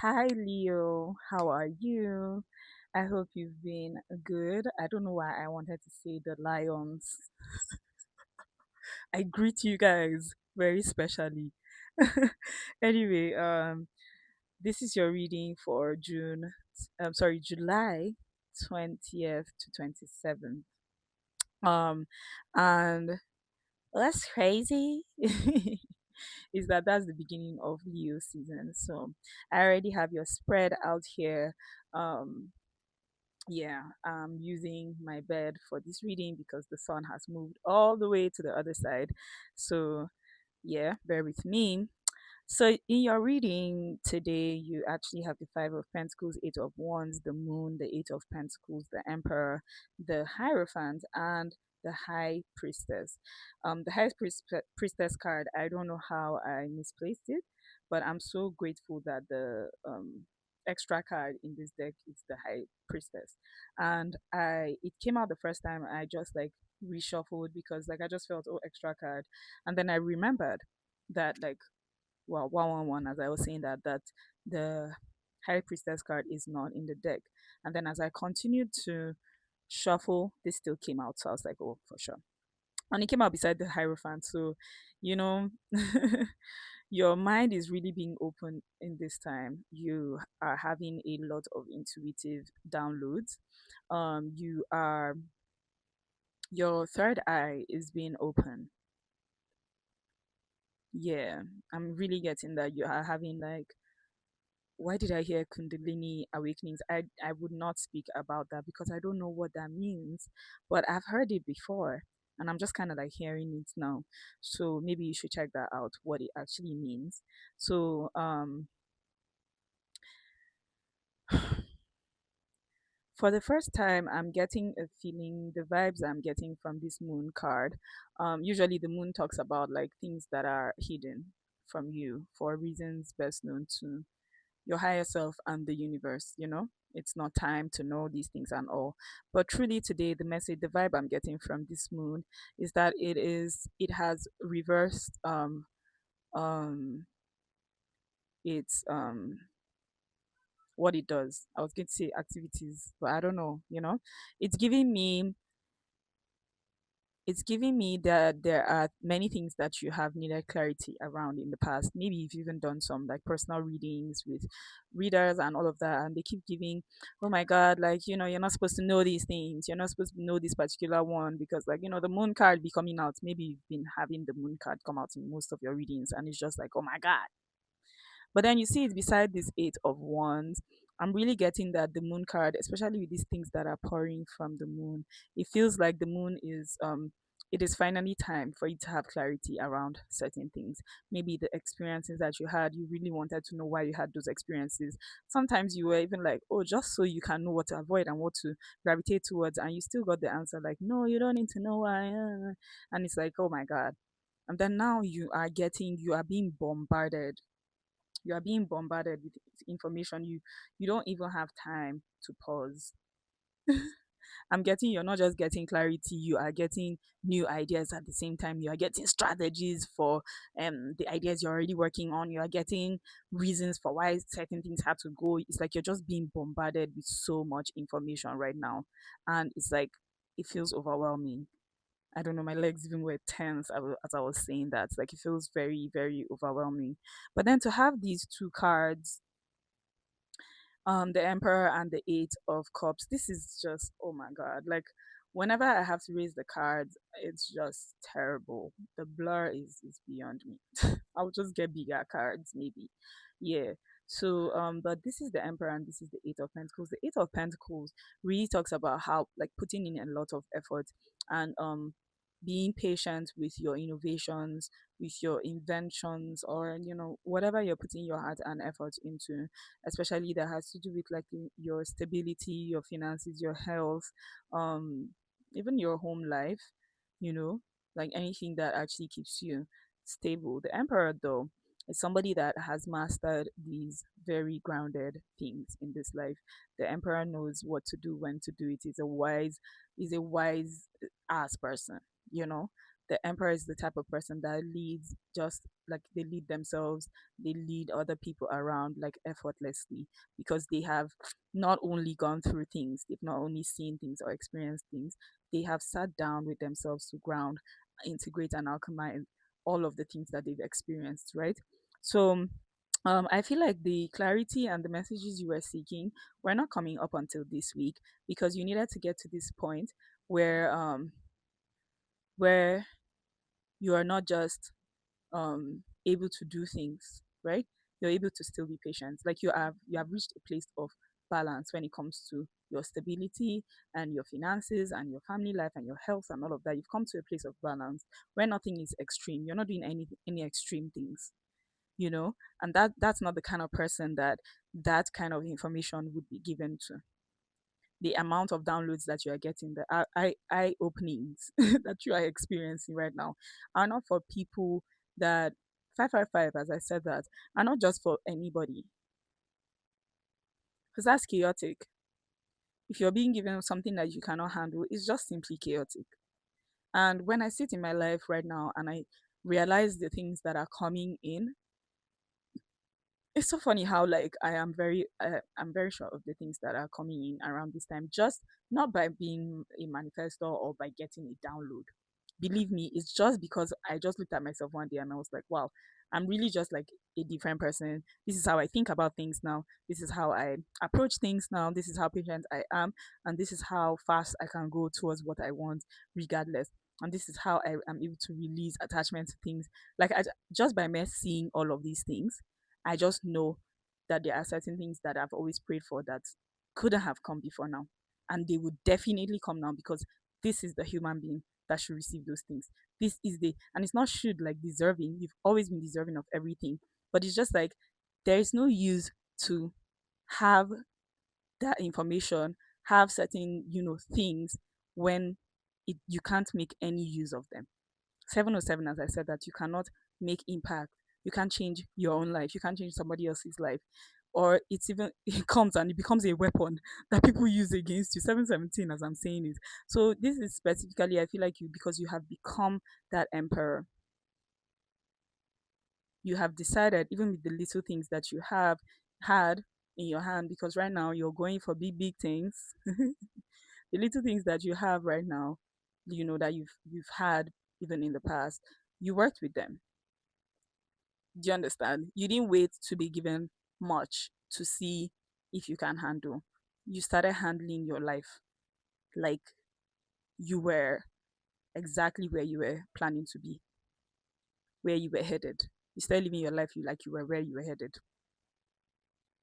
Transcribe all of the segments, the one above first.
Hi, Leo. How are you? I hope you've been good. I don't know why I wanted to say the lions. I greet you guys very specially. Anyway, this is your reading for July 20th to 27th. Um, and that's crazy. Is that's the beginning of Leo season. So I already have your spread out here. Um, yeah, I'm using my bed for this reading because the sun has moved all the way to the other side. So, yeah, bear with me. So, in your reading today, you actually have the Five of Pentacles, Eight of Wands, the Moon, the Eight of Pentacles, the Emperor, the Hierophant, and the High Priestess. The Priestess card, I don't know how I misplaced it, but I'm so grateful that the extra card in this deck is the High Priestess. And it came out the first time, I just like reshuffled because like I just felt, oh, extra card. And then I remembered that like, well, 111, as I was saying, that the High Priestess card is not in the deck. And then as I continued to shuffle, this still came out. So I was like, oh, for sure. And it came out beside the Hierophant. So, you know, your mind is really being open in this time. You are having a lot of intuitive downloads. You are, your third eye is being open. Yeah, I'm really getting that you are having like, why did I hear Kundalini awakenings? I would not speak about that because I don't know what that means, but I've heard it before and I'm just kind of like hearing it now. So maybe you should check that out, what it actually means. So, for the first time, I'm getting a feeling, the vibes I'm getting from this moon card. Usually the moon talks about like things that are hidden from you for reasons best known to your higher self and the universe, you know? It's not time to know these things and all. But truly today, the message, the vibe I'm getting from this moon is that it has reversed um it's what it does. I was going to say activities, but I don't know, you know? It's giving me it's giving me that there are many things that you have needed clarity around in the past. Maybe you've even done some like personal readings with readers and all of that, and they keep giving, oh my God, like, you're not supposed to know these things. You're not supposed to know this particular one because, like, the moon card be coming out. Maybe you've been having the moon card come out in most of your readings, and it's just like, oh my God. But then you see it beside this Eight of Wands. I'm really getting that the moon card, especially with these things that are pouring from the moon, it feels like the moon is it is finally time for you to have clarity around certain things. Maybe the experiences that you had, you really wanted to know why you had those experiences. Sometimes you were even like, oh, just so you can know what to avoid and what to gravitate towards, and you still got the answer like, no, you don't need to know why. And it's like, oh my God. And then now you are being bombarded, with information. You don't even have time to pause. I'm getting, you're not just getting clarity, you are getting new ideas at the same time. You are getting strategies for the ideas you're already working on. You are getting reasons for why certain things have to go. It's like you're just being bombarded with so much information right now, and it's like it feels overwhelming. I don't know, my legs even were tense as I was saying that. Like it feels very, very overwhelming. But then to have these two cards, the Emperor and the Eight of Cups, this is just, oh my God. Like whenever I have to raise the cards, it's just terrible. The blur is beyond me. I'll just get bigger cards maybe. Yeah. So but this is the Emperor and this is the Eight of Pentacles. The Eight of Pentacles really talks about how like putting in a lot of effort and being patient with your innovations, with your inventions, or whatever you're putting your heart and effort into, especially that has to do with like your stability, your finances, your health, um even your home life, you know like anything that actually keeps you stable. The Emperor, though, is somebody that has mastered these very grounded things in this life. The Emperor knows what to do, when to do it. He's a wise ass person, you know The emperor is the type of person that leads, just like they lead themselves, they lead other people around like effortlessly, because they have not only gone through things, they've not only seen things or experienced things, they have sat down with themselves to ground, integrate, and alchemize all of the things that they've experienced, right? So I feel like the clarity and the messages you were seeking were not coming up until this week, because you needed to get to this point where where you are not just able to do things, right? You're able to still be patient. Like you have reached a place of balance when it comes to your stability and your finances and your family life and your health and all of that. You've come to a place of balance where nothing is extreme. You're not doing any extreme things, you know? And that's not the kind of person that that kind of information would be given to. The amount of downloads that you are getting, the eye openings that you are experiencing right now, are not for people that 555, as I said, that are not just for anybody, because that's chaotic. If you're being given something that you cannot handle, it's just simply chaotic. And when I sit in my life right now and I realize the things that are coming in, it's so funny how like I'm very sure of the things that are coming in around this time, just not by being a manifestor or by getting a download. Believe me, it's just because I just looked at myself one day and I was like, wow, I'm really just like a different person. This is how I think about things now. This is how I approach things now. This is how patient I am. And this is how fast I can go towards what I want, regardless. And this is how I am able to release attachment to things. Like, just by me seeing all of these things, I just know that there are certain things that I've always prayed for that couldn't have come before now. And they would definitely come now, because this is the human being that should receive those things. This is the, and it's not should like deserving. You've always been deserving of everything. But it's just like there is no use to have that information, have certain, things when you can't make any use of them. 707, as I said, that you cannot make impact. You can't change your own life. You can't change somebody else's life. Or it's even, it comes and it becomes a weapon that people use against you. 717, as I'm saying it. So this is specifically, I feel like you, because you have become that emperor. You have decided, even with the little things that you have had in your hand, because right now you're going for big, big things. The little things that you have right now, that you've had even in the past, you worked with them. Do you understand? You didn't wait to be given much to see if you can handle. You started handling your life like you were exactly where you were planning to be, where you were headed. You started living your life like you were where you were headed.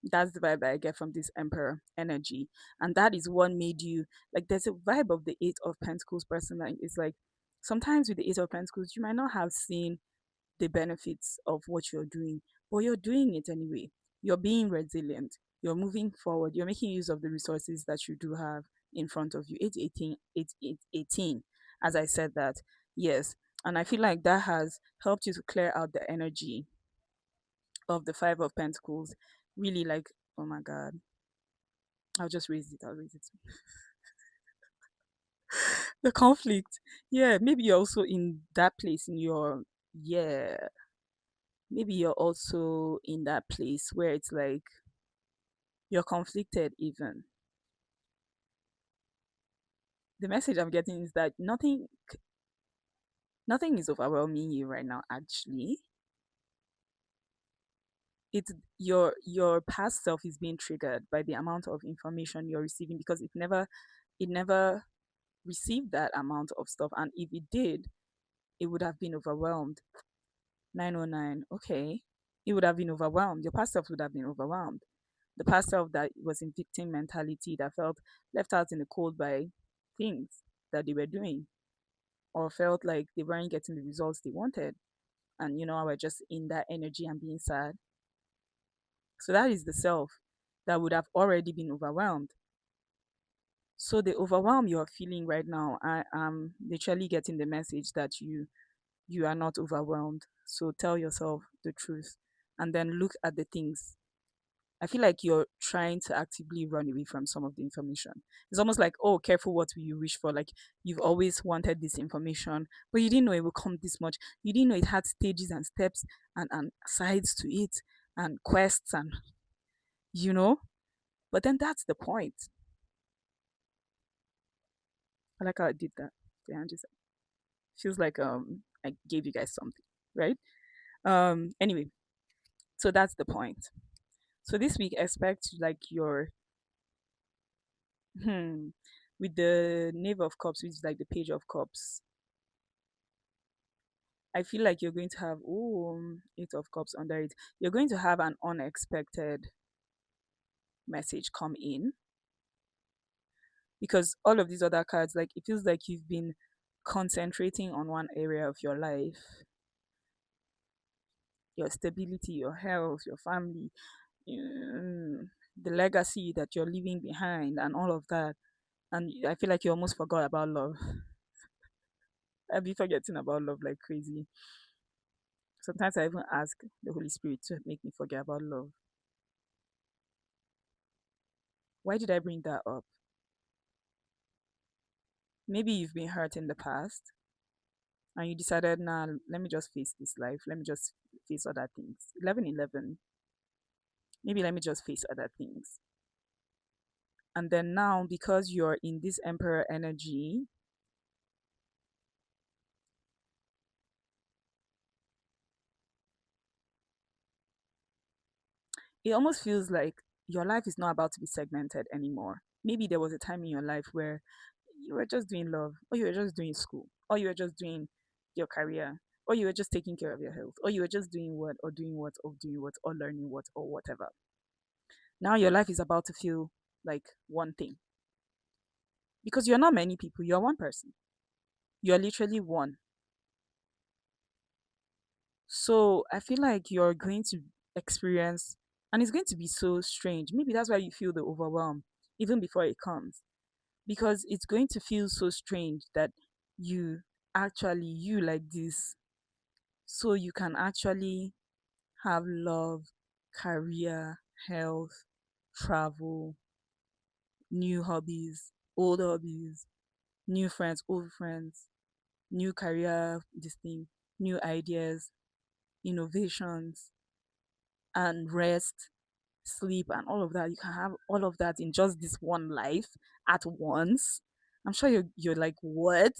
That's the vibe that I get from this emperor energy. And that is what made you, like, there's a vibe of the Eight of Pentacles person that is like, sometimes with the Eight of Pentacles, you might not have seen the benefits of what you're doing, but you're doing it anyway. You're being resilient. You're moving forward. You're making use of the resources that you do have in front of you. 818, 818, as I said that. Yes. And I feel like that has helped you to clear out the energy of the Five of Pentacles. Really, like, oh my God. I'll just raise it. I'll raise it. The conflict. Yeah, maybe you're also in that place in your, yeah, maybe you're also in that place where it's like you're conflicted even. The message I'm getting is that nothing is overwhelming you right now actually. It's your past self is being triggered by the amount of information you're receiving, because it never received that amount of stuff, and if it did, it would have been overwhelmed. 909, okay. It would have been overwhelmed. Your past self would have been overwhelmed. The past self that was in victim mentality, that felt left out in the cold by things that they were doing, or felt like they weren't getting the results they wanted. And I was just in that energy and being sad. So that is the self that would have already been overwhelmed. So the overwhelm you're feeling right now, I am literally getting the message that you are not overwhelmed. So tell yourself the truth and then look at the things. I feel like you're trying to actively run away from some of the information. It's almost like, oh, careful what you wish for. Like you've always wanted this information, but you didn't know it would come this much. You didn't know it had stages and steps and sides to it and quests and you know. But then that's the point. I like how I did that. Yeah, just feels like I gave you guys something, right? Anyway, so that's the point. So this week expect like your hmm, with the Knave of Cups, which is like the Page of Cups. I feel like you're going to have Eight of Cups under it. You're going to have an unexpected message come in because all of these other cards, like it feels like you've been concentrating on one area of your life, your stability, your health, your family, mm, the legacy that you're leaving behind, and all of that. And I feel like you almost forgot about love. I've been forgetting about love like crazy. Sometimes I even ask the Holy Spirit to make me forget about love. Why did I bring that up? Maybe you've been hurt in the past and you decided, nah, let me just face this life. Let me just face other things. 1111. Maybe let me just face other things. And then now, because you're in this Emperor energy, it almost feels like your life is not about to be segmented anymore. Maybe there was a time in your life where you were just doing love, or you were just doing school, or you were just doing your career, or you were just taking care of your health, or you were just doing what, or doing what, or doing what, or learning what, or whatever. Now your life is about to feel like one thing because you're not many people, you're one person. You're literally one. So I feel like you're going to experience, and it's going to be so strange. Maybe that's why you feel the overwhelm even before it comes because it's going to feel so strange that you you like this so you can actually have love, career, health, travel, new hobbies, old hobbies, new friends, old friends, new career, this thing, new ideas, innovations, and rest, sleep, and all of that. You can have all of that in just this one life at once. I'm sure you're like, what?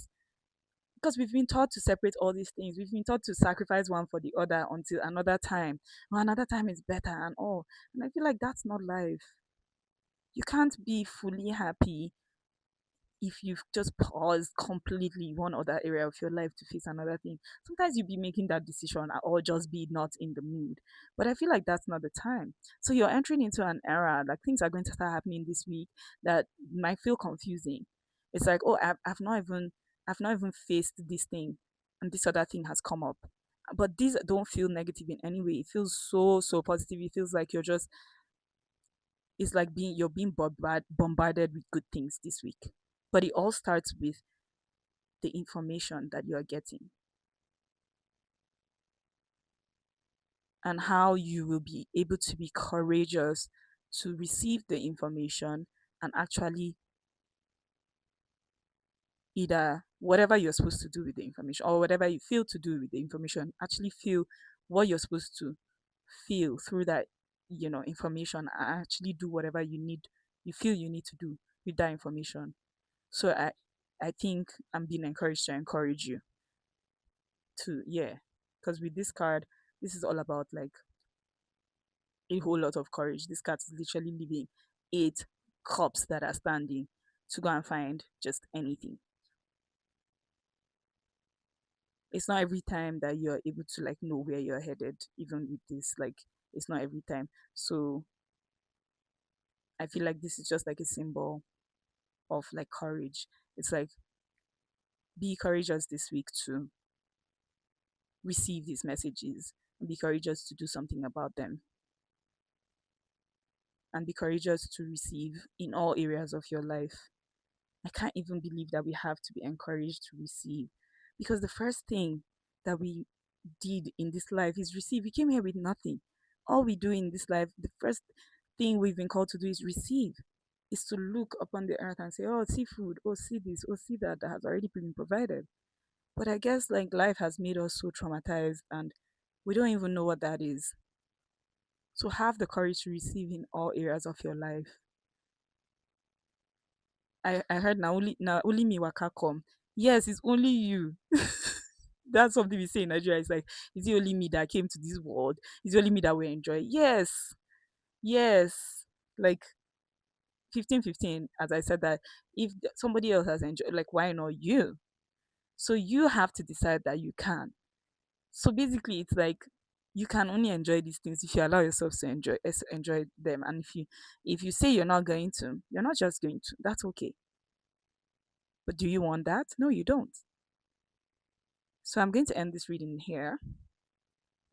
Because we've been taught to separate all these things. We've been taught to sacrifice one for the other until another time. Well, another time is better and all. And I feel like that's not life. You can't be fully happy if you've just paused completely one other area of your life to face another thing. Sometimes you'll be making that decision or just be not in the mood. But I feel like that's not the time. So you're entering into an era, like things are going to start happening this week that might feel confusing. It's like, oh, I've not even faced this thing and this other thing has come up. But these don't feel negative in any way. It feels so positive. It feels like it's like you're being bombarded with good things this week. But it all starts with the information that you're getting and how you will be able to be courageous to receive the information and actually either whatever you're supposed to do with the information or whatever you feel to do with the information, actually feel what you're supposed to feel through that, information and actually do whatever you feel you need to do with that information. So I think I'm being encouraged to encourage you to, yeah, because with this card, this is all about like a whole lot of courage. This cat is literally leaving 8 cups that are standing to go and find just anything. It's not every time that you're able to like know where you're headed, even with this. Like it's not every time. So I feel like this is just like a symbol of like courage. It's like be courageous this week to receive these messages and be courageous to do something about them and be courageous to receive in all areas of your life. I can't even believe that we have to be encouraged to receive because the first thing that we did in this life is receive. We came here with nothing. All we do in this life, thing we've been called to do is receive, is to look upon the earth and say, oh, see food, oh, see this, oh, see that, that has already been provided. But I guess like life has made us so traumatized and we don't even know what that is. So have the courage to receive in all areas of your life. I heard na only me waka come. Yes, it's only you. That's something we say in Nigeria. It's like, is it only me that came to this world? Is it only me that will enjoy? Yes. Yes. Like 15-15, as I said that if somebody else has enjoyed, like why not you? So you have to decide that you can. So basically it's like you can only enjoy these things if you allow yourself to enjoy them. And if you say you're not going to, you're not just going to. That's okay. But do you want that? No, you don't. So I'm going to end this reading here.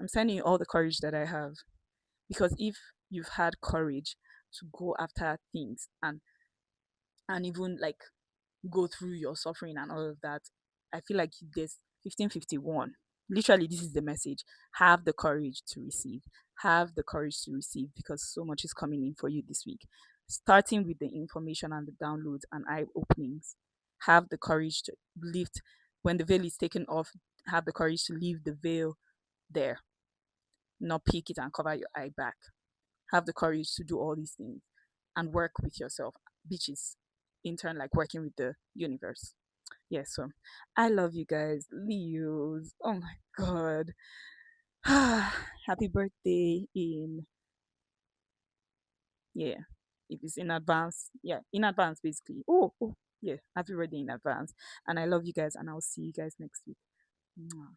I'm sending you all the courage that I have. Because if you've had courage to go after things and even like go through your suffering and all of that, I feel like there's 1551. Literally, this is the message. Have the courage to receive. Have the courage to receive because so much is coming in for you this week. Starting with the information and the downloads and eye openings. Have the courage to lift when the veil is taken off. Have the courage to leave the veil there, not pick it and cover your eye back. Have the courage to do all these things and work with yourself, which is in turn like working with the universe. Yes, so I love you guys, Leos. Oh my god. Happy birthday in, yeah. If it's in advance, yeah, in advance basically. Oh, yeah, happy birthday in advance. And I love you guys and I'll see you guys next week. Mwah.